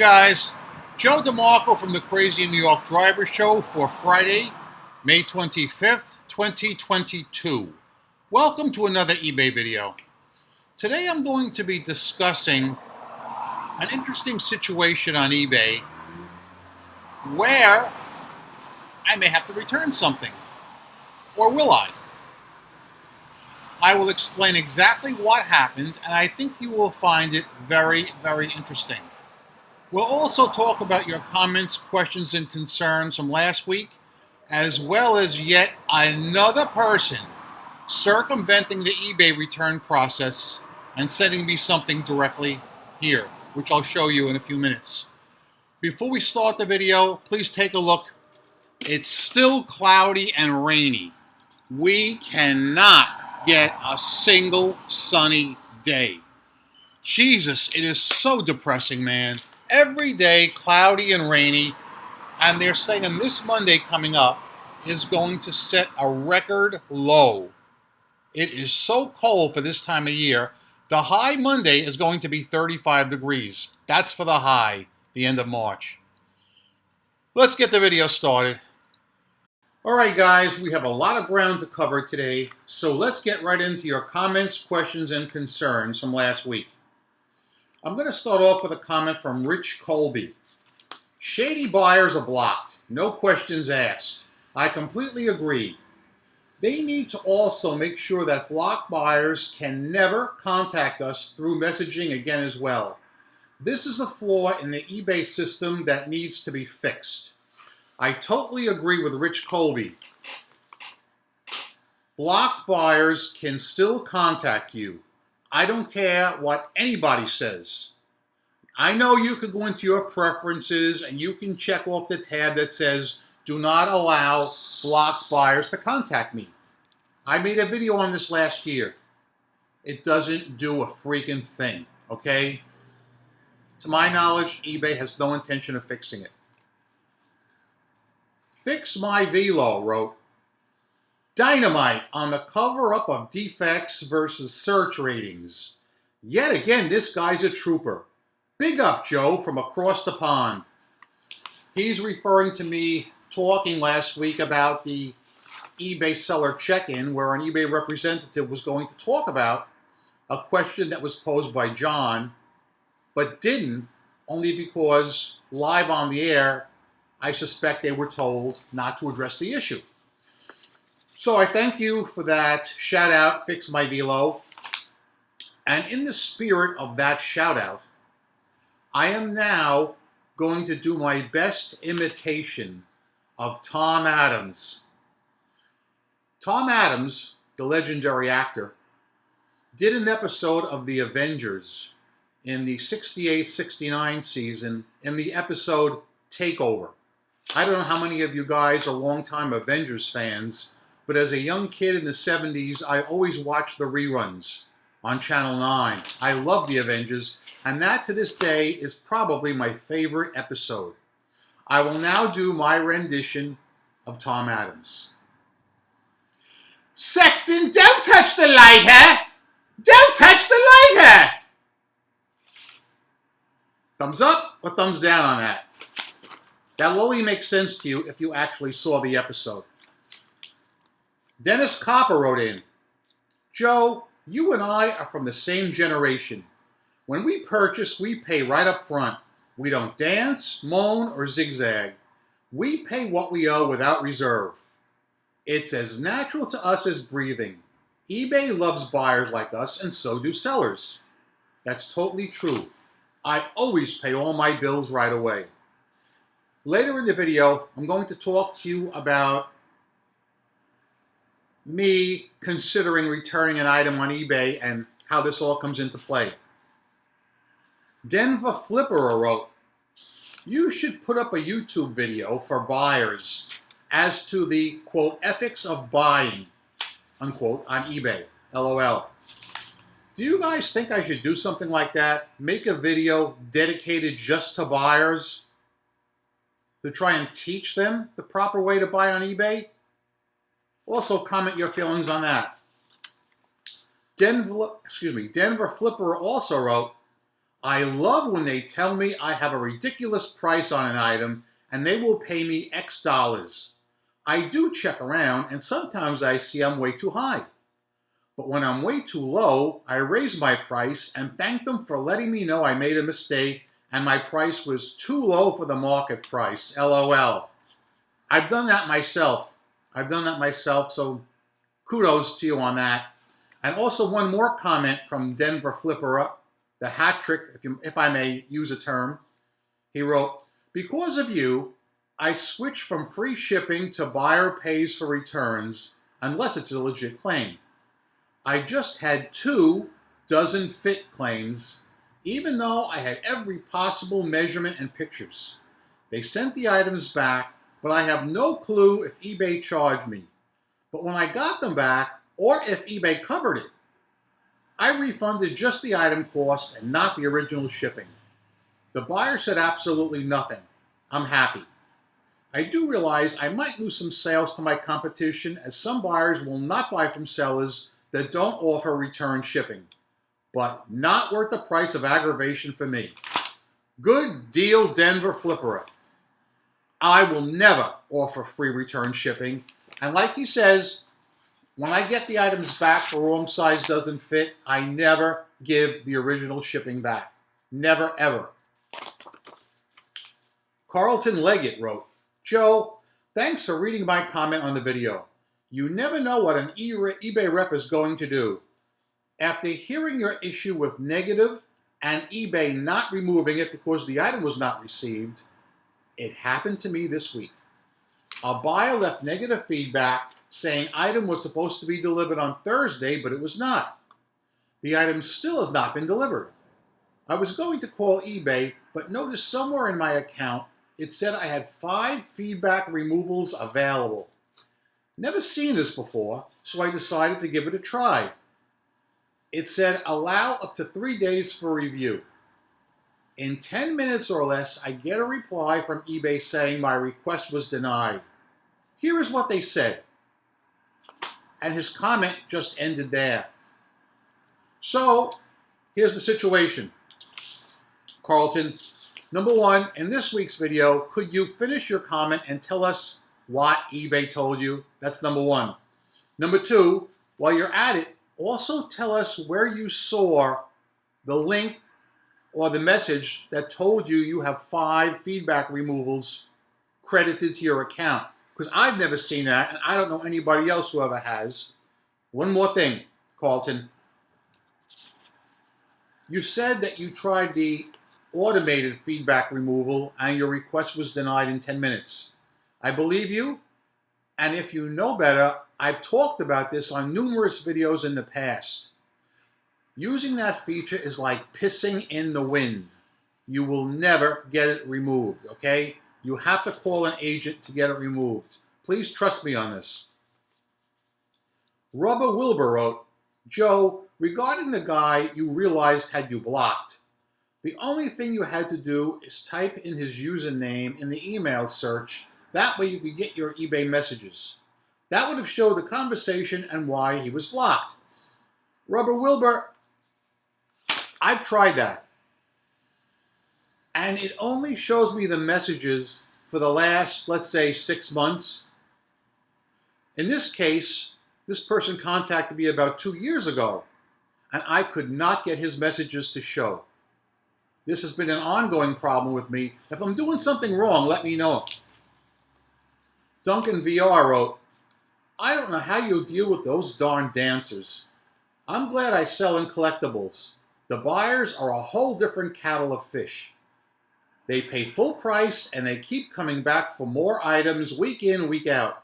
guys, Joe DeMarco from the Crazy New York Driver Show for Friday, May 25th, 2022. Welcome to another eBay video. Today I'm going to be discussing an interesting situation on eBay where I may have to return something. Or will I? I will explain exactly what happened, and I think you will find it very, very interesting. We'll also talk about your comments, questions, and concerns from last week, as well as yet another person circumventing the eBay return process and sending me something directly here, which I'll show you in a few minutes. Before we start the video, please take a look. It's still cloudy and rainy. We cannot get a single sunny day. Jesus, it is so depressing, man. Every day, cloudy and rainy, and they're saying this Monday coming up is going to set a record low. It is so cold for this time of year. The high Monday is going to be 35 degrees. That's for the high, the end of March. Let's get the video started. All right, guys, we have a lot of ground to cover today, so let's get right into your comments, questions, and concerns from last week. I'm going to start off with a comment from Rich Colby. Shady buyers are blocked. No questions asked. I completely agree. They need to also make sure that blocked buyers can never contact us through messaging again as well. This is a flaw in the eBay system that needs to be fixed. I totally agree with Rich Colby. Blocked buyers can still contact you. I don't care what anybody says. I know you could go into your preferences and you can check off the tab that says, do not allow blocked buyers to contact me. I made a video on this last year. It doesn't do a freaking thing, okay? To my knowledge, eBay has no intention of fixing it. Fix My Velo wrote, Dynamite on the cover-up of defects versus search ratings. Yet again, this guy's a trooper. Big up, Joe, from across the pond. He's referring to me talking last week about the eBay seller check-in where an eBay representative was going to talk about a question that was posed by John, but didn't, only because live on the air, I suspect they were told not to address the issue. So I thank you for that shout out, Fix My Velo. And in the spirit of that shout out, I am now going to do my best imitation of Tom Adams. Tom Adams, the legendary actor, did an episode of The Avengers in the 68-69 season in the episode Takeover. I don't know how many of you guys are longtime Avengers fans, but as a young kid in the 70s, I always watched the reruns on Channel 9. I love The Avengers, and that to this day is probably my favorite episode. I will now do my rendition of Tom Adams. Sexton, don't touch the lighter! Don't touch the lighter! Thumbs up or thumbs down on that? That'll only make sense to you if you actually saw the episode. Dennis Copper wrote in, Joe, you and I are from the same generation. When we purchase, we pay right up front. We don't dance, moan, or zigzag. We pay what we owe without reserve. It's as natural to us as breathing. eBay loves buyers like us, and so do sellers. That's totally true. I always pay all my bills right away. Later in the video, I'm going to talk to you about me considering returning an item on eBay and how this all comes into play. Denver Flipper wrote, you should put up a YouTube video for buyers as to the, quote, ethics of buying, unquote, on eBay, LOL. Do you guys think I should do something like that? Make a video dedicated just to buyers to try and teach them the proper way to buy on eBay? Also, comment your feelings on that. Denver Flipper also wrote, I love when they tell me I have a ridiculous price on an item and they will pay me X dollars. I do check around and sometimes I see I'm way too high. But when I'm way too low, I raise my price and thank them for letting me know I made a mistake and my price was too low for the market price. LOL. I've done that myself. So kudos to you on that. And also one more comment from Denver Flipper, the hat trick, if I may use a term. He wrote, because of you, I switched from free shipping to buyer pays for returns, unless it's a legit claim. I just had 2 doesn't fit claims, even though I had every possible measurement and pictures. They sent the items back, but I have no clue if eBay charged me. But when I got them back, or if eBay covered it, I refunded just the item cost and not the original shipping. The buyer said absolutely nothing. I'm happy. I do realize I might lose some sales to my competition, as some buyers will not buy from sellers that don't offer return shipping, but not worth the price of aggravation for me. Good deal, Denver Flipper. I will never offer free return shipping, and like he says, when I get the items back for wrong size doesn't fit, I never give the original shipping back. Never, ever. Carlton Leggett wrote, Joe, thanks for reading my comment on the video. You never know what an eBay rep is going to do. After hearing your issue with negative and eBay not removing it because the item was not received, it happened to me this week. A buyer left negative feedback saying item was supposed to be delivered on Thursday, but it was not. The item still has not been delivered. I was going to call eBay, but noticed somewhere in my account it said I had 5 feedback removals available. Never seen this before, so I decided to give it a try. It said allow up to 3 days for review. In 10 minutes or less, I get a reply from eBay saying my request was denied. Here is what they said. And his comment just ended there. So, here's the situation. Carlton, number 1, in this week's video, could you finish your comment and tell us what eBay told you? That's number 1. Number 2, while you're at it, also tell us where you saw the link or the message that told you you have 5 feedback removals credited to your account. Because I've never seen that, and I don't know anybody else who ever has. One more thing, Carlton. You said that you tried the automated feedback removal and your request was denied in 10 minutes. I believe you, and if you know better, I've talked about this on numerous videos in the past. Using that feature is like pissing in the wind. You will never get it removed, okay? You have to call an agent to get it removed. Please trust me on this. Rubber Wilbur wrote, Joe, regarding the guy you realized had you blocked, the only thing you had to do is type in his username in the email search. That way you could get your eBay messages. That would have showed the conversation and why he was blocked. Rubber Wilbur, I've tried that. And it only shows me the messages for the last, let's say, 6 months. In this case, this person contacted me about 2 years ago, and I could not get his messages to show. This has been an ongoing problem with me. If I'm doing something wrong, let me know. Duncan VR wrote, I don't know how you deal with those darn dancers. I'm glad I sell in collectibles. The buyers are a whole different kettle of fish. They pay full price and they keep coming back for more items week in, week out.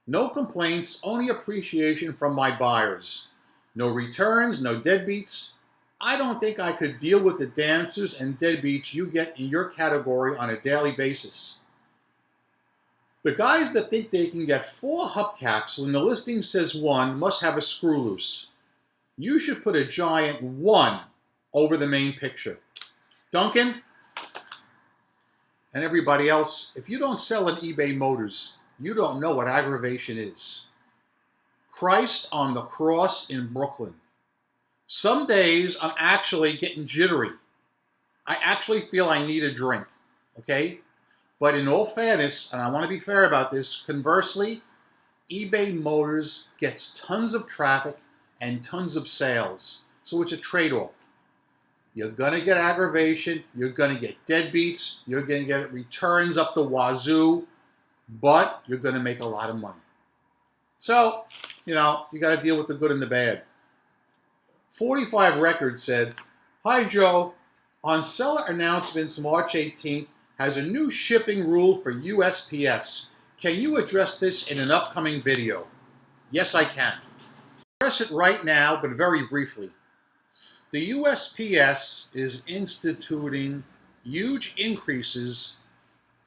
No complaints, only appreciation from my buyers. No returns, no deadbeats. I don't think I could deal with the dancers and deadbeats you get in your category on a daily basis. The guys that think they can get 4 hubcaps when the listing says 1 must have a screw loose. You should put a giant 1 over the main picture. Duncan, and everybody else, if you don't sell in eBay Motors, you don't know what aggravation is. Christ on the cross in Brooklyn. Some days I'm actually getting jittery. I actually feel I need a drink, okay? But in all fairness, and I want to be fair about this, conversely, eBay Motors gets tons of traffic and tons of sales. So it's a trade-off. You're going to get aggravation. You're going to get deadbeats. You're going to get returns up the wazoo. But you're going to make a lot of money. So, you got to deal with the good and the bad. 45 Records said, "Hi, Joe. On seller announcements March 18th has a new shipping rule for USPS. Can you address this in an upcoming video?" Yes, I can. I'll address it right now, but very briefly. The USPS is instituting huge increases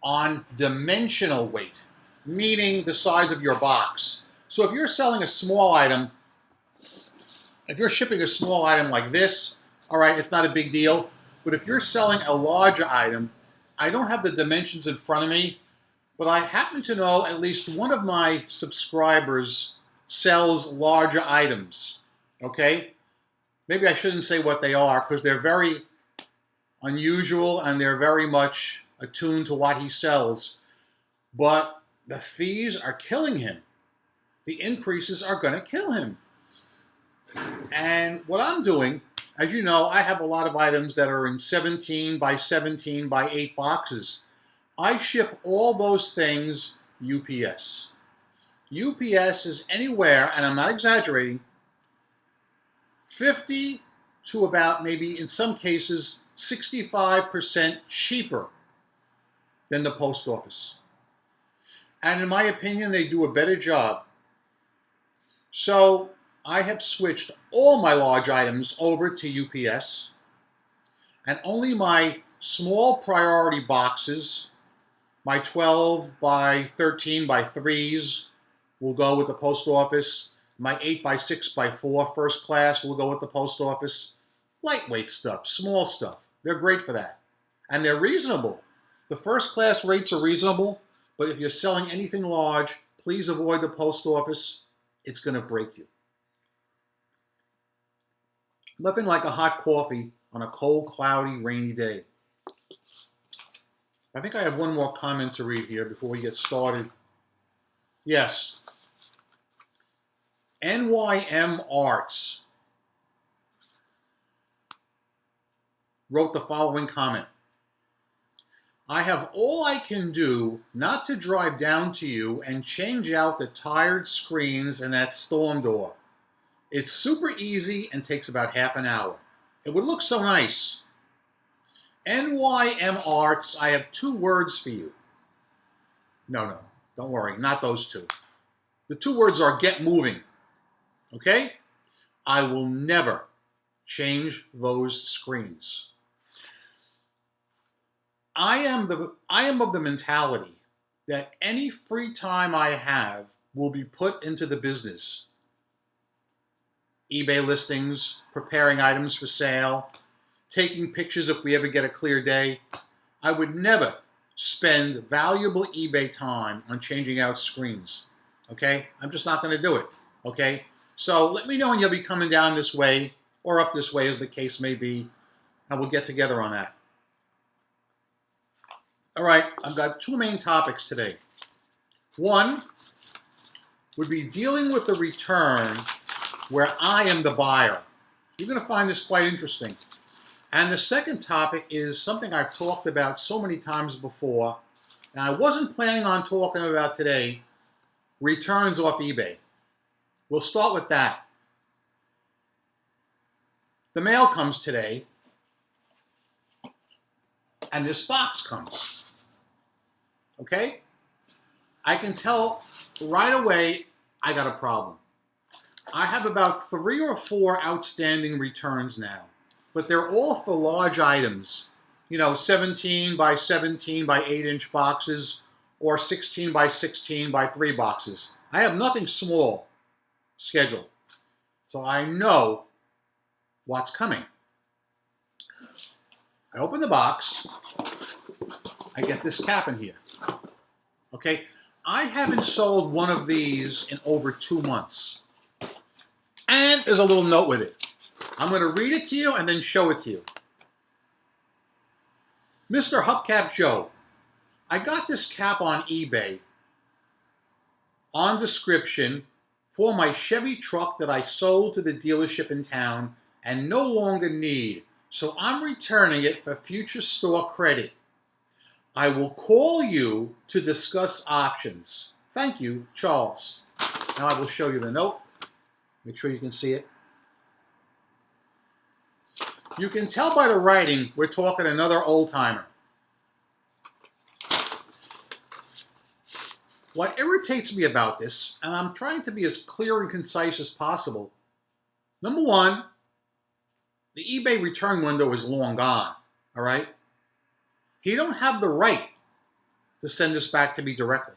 on dimensional weight, meaning the size of your box. So if you're selling a small item, if you're shipping a small item like this, all right, it's not a big deal. But if you're selling a larger item, I don't have the dimensions in front of me, but I happen to know at least one of my subscribers sells larger items, okay? Maybe I shouldn't say what they are because they're very unusual and they're very much attuned to what he sells. But the fees are killing him. The increases are going to kill him. And what I'm doing, as you know, I have a lot of items that are in 17 by 17 by 8 boxes. I ship all those things UPS. UPS is anywhere, and I'm not exaggerating, 50 to about maybe in some cases 65% cheaper than the post office. And in my opinion, they do a better job. So I have switched all my large items over to UPS, and only my small priority boxes, my 12 by 13 by 3s, will go with the post office. My 8 by 6 by 4 first class will go with the post office. Lightweight stuff, small stuff. They're great for that. And they're reasonable. The first class rates are reasonable, but if you're selling anything large, please avoid the post office. It's going to break you. Nothing like a hot coffee on a cold, cloudy, rainy day. I think I have one more comment to read here before we get started. Yes. NYM Arts wrote the following comment. "I have all I can do not to drive down to you and change out the tired screens in that storm door. It's super easy and takes about half an hour. It would look so nice. NYM Arts, I have 2 words for you." No, don't worry, not those 2. The 2 words are get moving. Okay? I will never change those screens. I am of the mentality that any free time I have will be put into the business. eBay listings, preparing items for sale, taking pictures if we ever get a clear day. I would never spend valuable eBay time on changing out screens. Okay? I'm just not going to do it. Okay? So let me know when you'll be coming down this way or up this way as the case may be, and we'll get together on that. All right, I've got 2 main topics today. One would be dealing with the return where I am the buyer. You're going to find this quite interesting. And the second topic is something I've talked about so many times before, and I wasn't planning on talking about today, returns off eBay. We'll start with that. The mail comes today, and this box comes. Okay? I can tell right away I got a problem. I have about 3 or 4 outstanding returns now, but they're all for large items. 17 by 17 by 8-inch boxes or 16 by 16 by 3 boxes. I have nothing small scheduled. So I know what's coming. I open the box. I get this cap in here. Okay? I haven't sold one of these in over 2 months. And there's a little note with it. I'm going to read it to you and then show it to you. Mr. Hubcap Joe, I got this cap on eBay on description for my Chevy truck that I sold to the dealership in town and no longer need, so I'm returning it for future store credit. I will call you to discuss options. Thank you, Charles. Now I will show you the note. Make sure you can see it. You can tell by the writing we're talking another old-timer. What irritates me about this, and I'm trying to be as clear and concise as possible, number one, the eBay return window is long gone, all right? He don't have the right to send this back to me directly.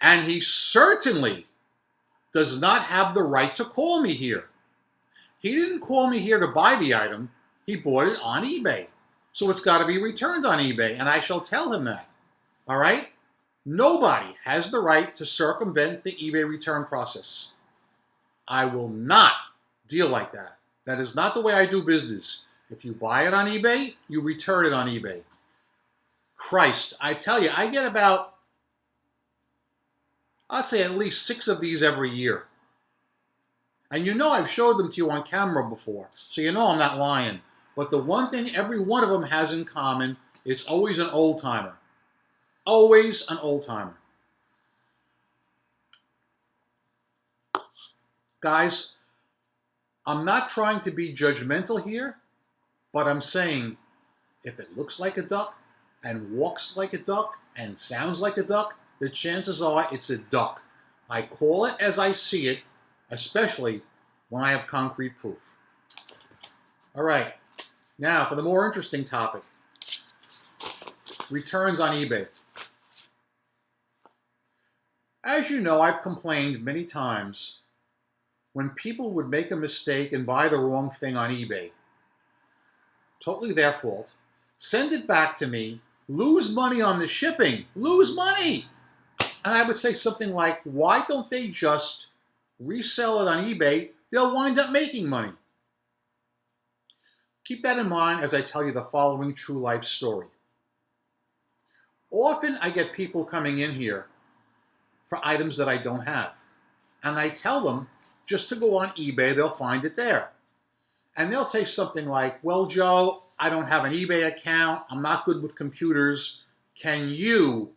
And he certainly does not have the right to call me here. He didn't call me here to buy the item. He bought it on eBay. So it's got to be returned on eBay, and I shall tell him that, all right? Nobody has the right to circumvent the eBay return process. I will not deal like that. That is not the way I do business. If you buy it on eBay, you return it on eBay. Christ, I tell you, I get about, I'd say at least 6 of these every year. And you know I've showed them to you on camera before, so you know I'm not lying. But the one thing every one of them has in common, it's always an old-timer. Always an old-timer. Guys, I'm not trying to be judgmental here, but I'm saying if it looks like a duck and walks like a duck and sounds like a duck, the chances are it's a duck. I call it as I see it, especially when I have concrete proof. All right, now for the more interesting topic, returns on eBay. As you know, I've complained many times when people would make a mistake and buy the wrong thing on eBay. Totally their fault. Send it back to me, lose money on the shipping, lose money. And I would say something like, why don't they just resell it on eBay? They'll wind up making money. Keep that in mind as I tell you the following true life story. Often I get people coming in here for items that I don't have. And I tell them just to go on eBay, they'll find it there. And they'll say something like, well, Joe, I don't have an eBay account. I'm not good with computers. Can you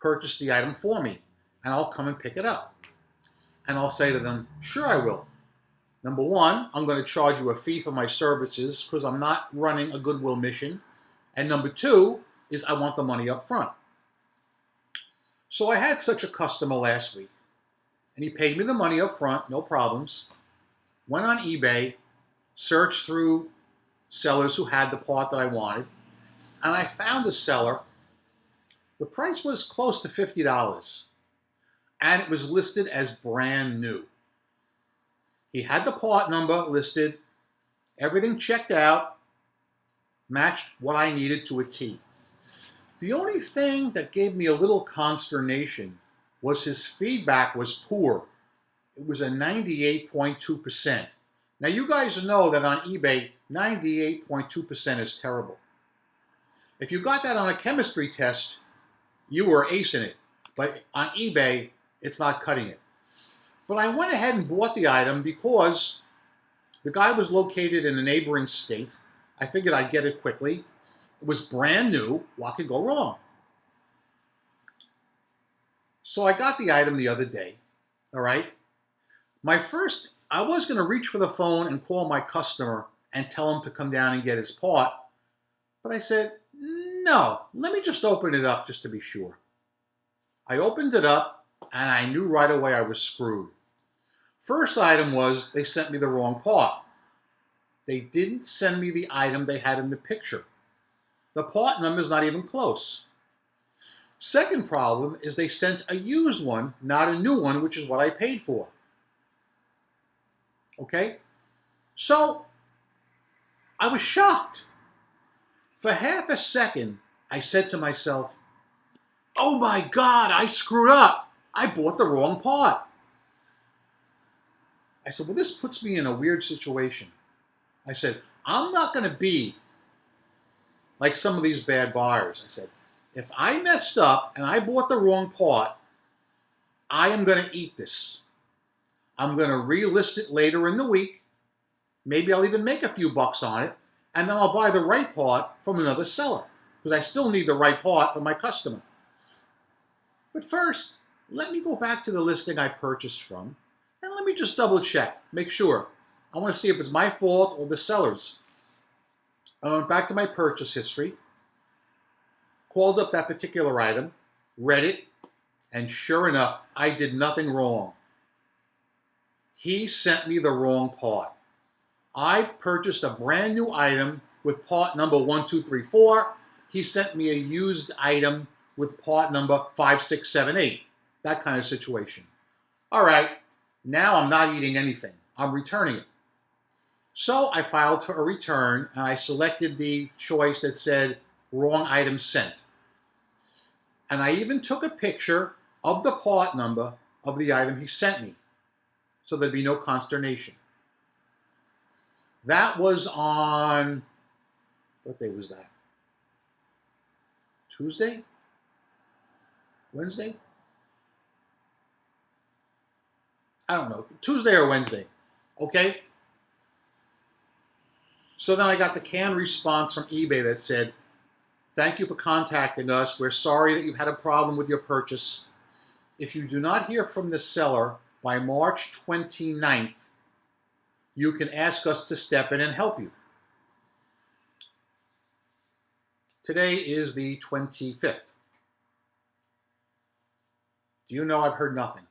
purchase the item for me? And I'll come and pick it up. And I'll say to them, sure I will. Number one, I'm going to charge you a fee for my services because I'm not running a goodwill mission. And number two is I want the money up front. So I had such a customer last week, and he paid me the money up front, no problems. Went on eBay, searched through sellers who had the part that I wanted, and I found a seller. The price was close to $50, and it was listed as brand new. He had the part number listed, everything checked out, matched what I needed to a T. The only thing that gave me a little consternation was his feedback was poor. It was a 98.2%. Now you guys know that on eBay, 98.2% is terrible. If you got that on a chemistry test, you were acing it. But on eBay, it's not cutting it. But I went ahead and bought the item because the guy was located in a neighboring state. I figured I'd get it quickly. It was brand new. What could go wrong? So I got the item the other day, all right? I was going to reach for the phone and call my customer and tell him to come down and get his part. But I said, no, let me just open it up just to be sure. I opened it up and I knew right away I was screwed. First item was they sent me the wrong part. They didn't send me the item they had in the picture. The part number is not even close. Second problem is they sent a used one, not a new one, which is what I paid for. Okay? So, I was shocked. For half a second, I said to myself, oh my God, I screwed up. I bought the wrong part. I said, well, this puts me in a weird situation. I said, I'm not going to be like some of these bad buyers. I said, if I messed up and I bought the wrong part, I am going to eat this. I'm going to relist it later in the week. Maybe I'll even make a few bucks on it, and then I'll buy the right part from another seller, because I still need the right part for my customer. But first, let me go back to the listing I purchased from, and let me just double check, make sure. I want to see if it's my fault or the seller's. I went back to my purchase history, called up that particular item, read it, and sure enough, I did nothing wrong. He sent me the wrong part. I purchased a brand new item with part number 1234. He sent me a used item with part number 5678. That kind of situation. All right, now I'm not eating anything. I'm returning it. So I filed for a return, and I selected the choice that said wrong item sent. And I even took a picture of the part number of the item he sent me, so there'd be no consternation. That was on, what day was that? Tuesday? Wednesday? I don't know, Tuesday or Wednesday, okay? So then I got the canned response from eBay that said, thank you for contacting us. We're sorry that you've had a problem with your purchase. If you do not hear from the seller by March 29th, you can ask us to step in and help you. Today is the 25th. Do you know I've heard nothing?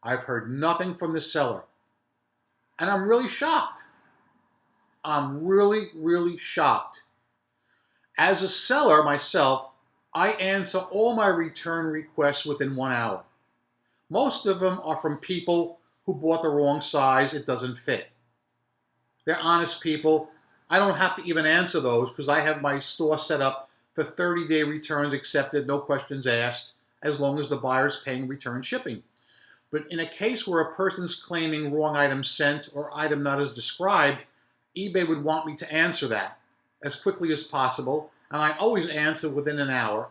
I've heard nothing from the seller. And I'm really shocked. I'm really, really shocked. As a seller myself, I answer all my return requests within 1 hour. Most of them are from people who bought the wrong size, it doesn't fit. They're honest people. I don't have to even answer those because I have my store set up for 30-day returns accepted, no questions asked, as long as the buyer's paying return shipping. But in a case where a person's claiming wrong item sent or item not as described, eBay would want me to answer that as quickly as possible, and I always answer within an hour.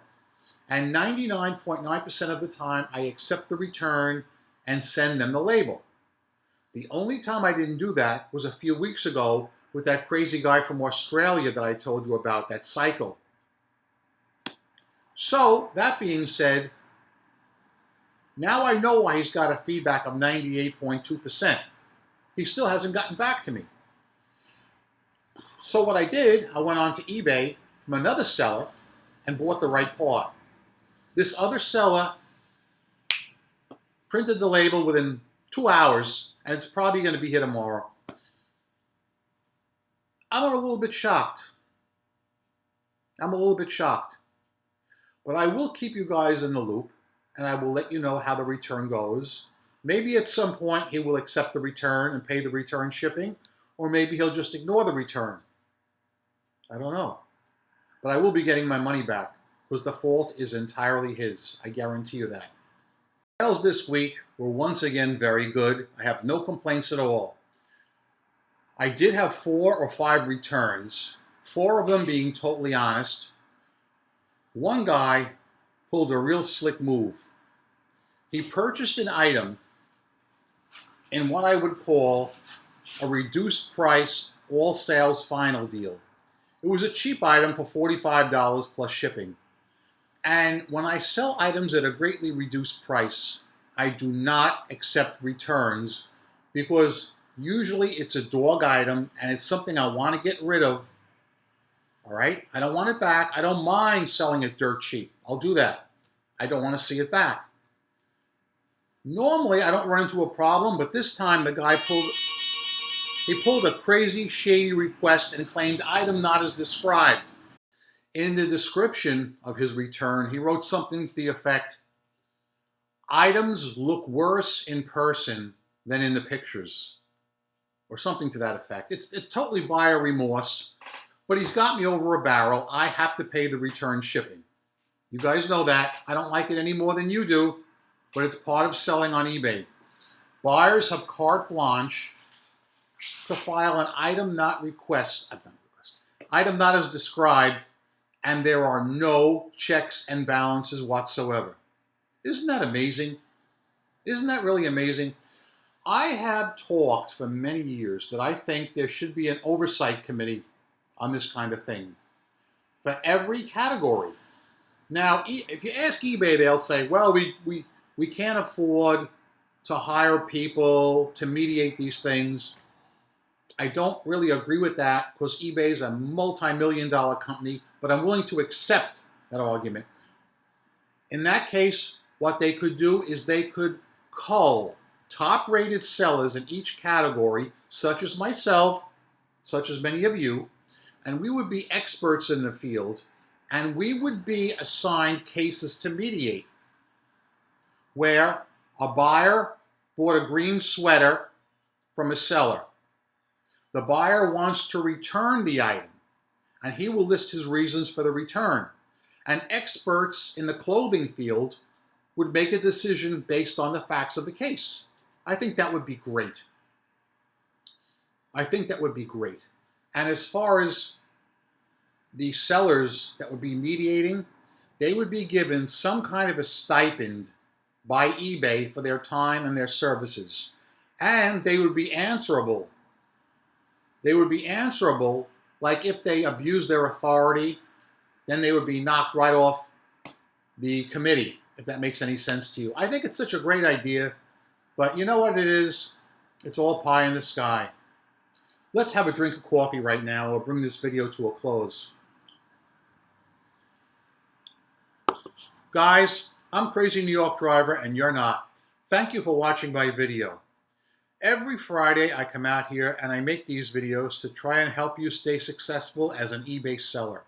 And 99.9% of the time, I accept the return and send them the label. The only time I didn't do that was a few weeks ago with that crazy guy from Australia that I told you about, that psycho. So, that being said, now I know why he's got a feedback of 98.2%. He still hasn't gotten back to me. So what I did, I went on to eBay from another seller and bought the right part. This other seller printed the label within 2 hours, and it's probably going to be here tomorrow. I'm a little bit shocked. But I will keep you guys in the loop, and I will let you know how the return goes. Maybe at some point he will accept the return and pay the return shipping, or maybe he'll just ignore the return. I don't know. But I will be getting my money back, because the fault is entirely his. I guarantee you that. Sales this week were once again very good. I have no complaints at all. I did have 4 or 5 returns, 4 of them being totally honest. One guy pulled a real slick move. He purchased an item in what I would call a reduced price, all sales final deal. It was a cheap item for $45 plus shipping. And when I sell items at a greatly reduced price, I do not accept returns because usually it's a dog item and it's something I want to get rid of. All right? I don't want it back. I don't mind selling it dirt cheap. I'll do that. I don't want to see it back. Normally, I don't run into a problem, but this time the guy pulled a crazy, shady request and claimed item not as described. In the description of his return, he wrote something to the effect, items look worse in person than in the pictures, or something to that effect. It's totally buyer remorse, but he's got me over a barrel. I have to pay the return shipping. You guys know that. I don't like it any more than you do, but it's part of selling on eBay. Buyers have carte blanche to file an item not requested. item not as described, and there are no checks and balances whatsoever. Isn't that amazing? Isn't that really amazing? I have talked for many years that I think there should be an oversight committee on this kind of thing for every category. Now, if you ask eBay, they'll say, well, we can't afford to hire people to mediate these things. I don't really agree with that because eBay is a multi-million-dollar company, but I'm willing to accept that argument. In that case, what they could do is they could cull top-rated sellers in each category, such as myself, such as many of you, and we would be experts in the field, and we would be assigned cases to mediate, where a buyer bought a green sweater from a seller. The buyer wants to return the item, and he will list his reasons for the return. And experts in the clothing field would make a decision based on the facts of the case. I think that would be great. I think that would be great. And as far as the sellers that would be mediating, they would be given some kind of a stipend by eBay for their time and their services. And they would be answerable. They would be answerable, like if they abuse their authority, then they would be knocked right off the committee, if that makes any sense to you. I think it's such a great idea, but you know what it is? It's all pie in the sky. Let's have a drink of coffee right now or bring this video to a close. Guys, I'm Crazy New York Driver and you're not. Thank you for watching my video. Every Friday I come out here and I make these videos to try and help you stay successful as an eBay seller.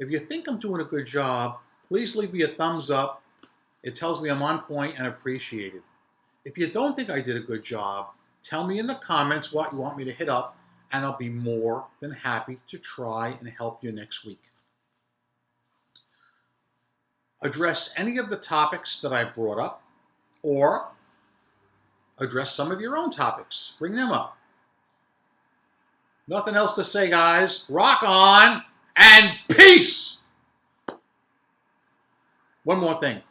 If you think I'm doing a good job, please leave me a thumbs up. It tells me I'm on point and appreciated. If you don't think I did a good job, tell me in the comments what you want me to hit up, and I'll be more than happy to try and help you next week. Address any of the topics that I brought up, or address some of your own topics. Bring them up. Nothing else to say, guys. Rock on and peace! One more thing.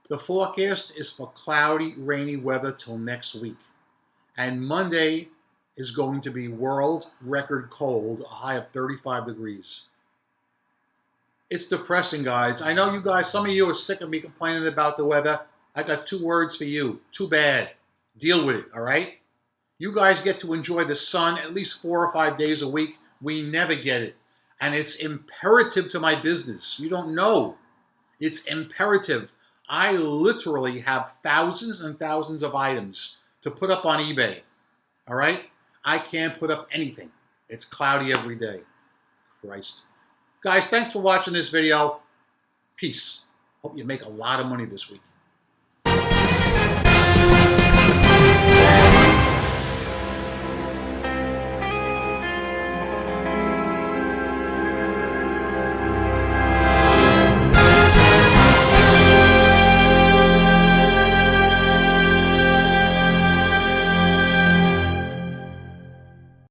The forecast is for cloudy, rainy weather till next week. And Monday is going to be world record cold, a high of 35 degrees. It's depressing, guys. I know you guys, some of you are sick of me complaining about the weather. I got 2 words for you. Too bad. Deal with it, all right? You guys get to enjoy the sun at least 4 or 5 days a week. We never get it. And it's imperative to my business. You don't know. It's imperative. I literally have thousands and thousands of items to put up on eBay, all right? I can't put up anything. It's cloudy every day. Christ. Guys, thanks for watching this video. Peace. Hope you make a lot of money this week.